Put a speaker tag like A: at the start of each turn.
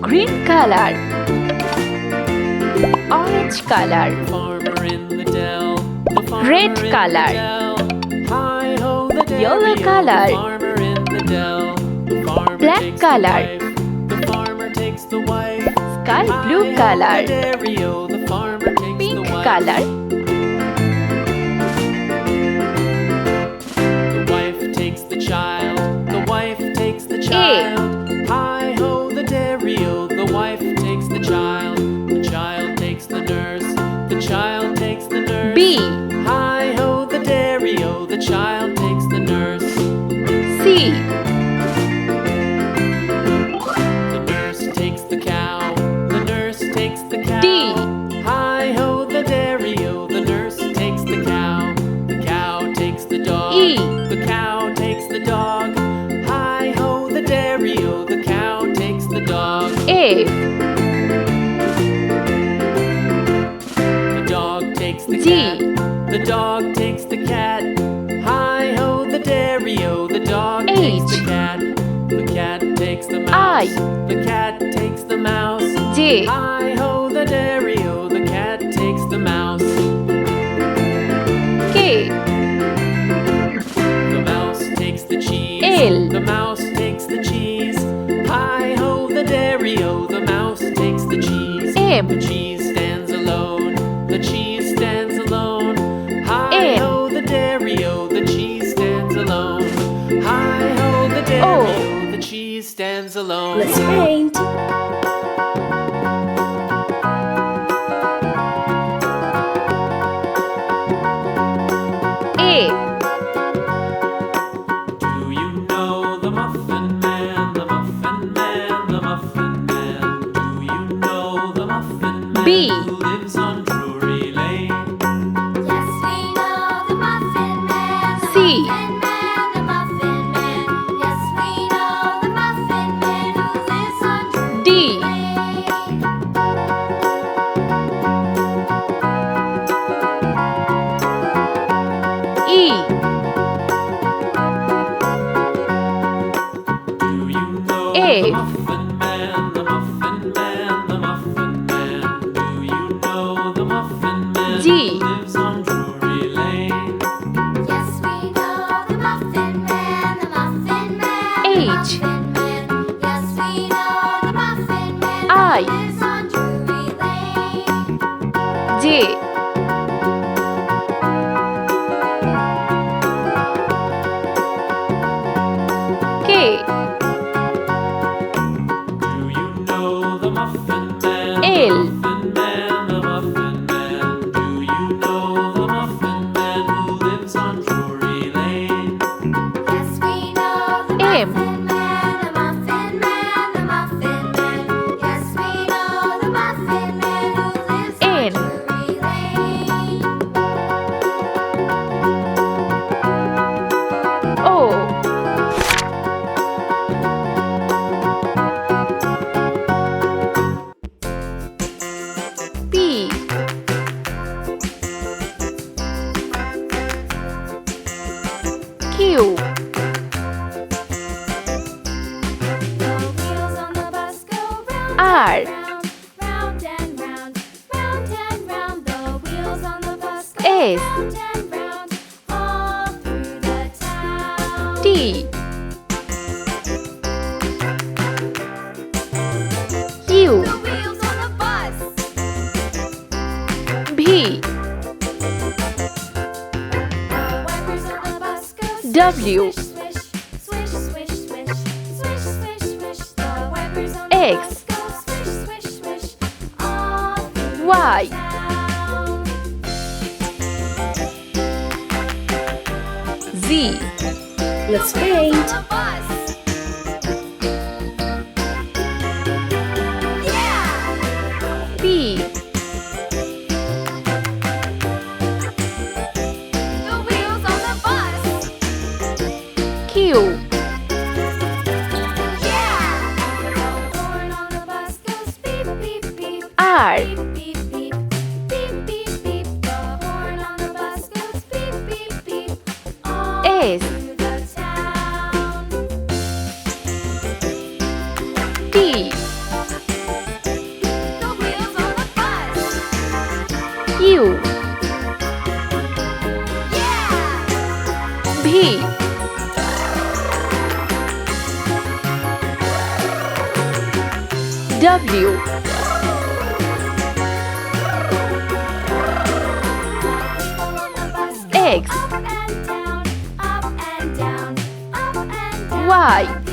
A: Green color, orange color, red color, yellow color, black color, sky blue color, pink color,
B: Hi-ho, the dairy-o, the wife takes the child takes the nurse, the child takes the nurse.
A: B.
B: Hi-ho, the dairy-o, the child takes the nurse.
A: C.
B: The nurse takes the cow, the nurse takes the cow.
A: D.
B: Hi-ho, the dairy-o, the nurse takes the cow takes the dog.
A: E.
B: The cow takes the dog. Hi-ho, the dairy-o, the cow takes the dog.
A: F.
B: The dog takes the
A: G.
B: cat. The dog takes the cat. Hi-ho, the dairy-o, the dog takes the
A: H.
B: cat. The cat takes the mouse.
A: I.
B: The cat takes the mouse.
A: J.
B: Hi-ho, the dairy-o, the cat takes the mouse.
A: K.
B: The mouse takes the cheese.
A: L.
B: The mouse takes the cheese. Hi-ho, the dairy-o, the mouse takes the cheese.
A: M.
B: The cheese stands alone. The cheese stands alone. Hi-ho, the dairy-o, the cheese stands alone. Hi-ho, the dairy-o, the cheese stands alone.
C: Let's paint.
A: A.
B: Do you know the Muffin Man, the Muffin Man, the Muffin Man? Do you know the Muffin Man
A: B.
B: who lives on Drury Lane?
D: Yes, we know the Muffin Man, the
A: C.
D: Muffin Man, the Muffin Man. Yes, we know the Muffin Man who lives on Drury
A: D.
D: Lane.
A: E.
B: Do you know
A: A.
B: the Muffin Man, the Muffin Man, the Muffin Man? Do you know the Muffin Man
A: G.
B: who lives on Drury Lane?
D: Yes, we know the Muffin Man, the Muffin Man, the
A: H.
D: Muffin Man. Yes, we know the Muffin Man
A: I.
D: who lives on Drury Lane.
A: J. K.
B: Do you know the Muffin Man,
A: L.
B: the Muffin Man, the Muffin Man? Do you know the Muffin Man who lives on Drury Lane?
D: Yes, we know the
A: M.
D: Muffin Man, the Muffin Man, the Muffin Man. Yes, we know the Muffin Man who lives
A: N.
D: on Drury Lane.
A: O. P. Q.
D: The wheels on the bus go round
A: R.
D: and round, round and round, round and round. The wheels on the bus go
A: S.
D: round and round, all through the town.
A: T. U.
D: The wheels on the bus.
A: V.
D: The wipers on the bus go swish,
A: W.
D: swish, swish, swish, swish, swish, swish, swish. The wipers on the
A: X.
D: bus go swish, swish, swish, all through
A: Y.
D: the town.
A: Z.
C: Let's paint.
D: On the bus. Yeah!
A: P.
D: The wheels on the bus.
A: Q.
D: Yeah! The horn on the bus goes beep, beep, beep.
A: R.
D: Beep, beep, beep. Beep, beep, beep. The horn on the bus goes beep, beep, beep. All
A: S.
D: through the town.
A: W. X.
D: Up and down, up and down, up and down.
A: Y.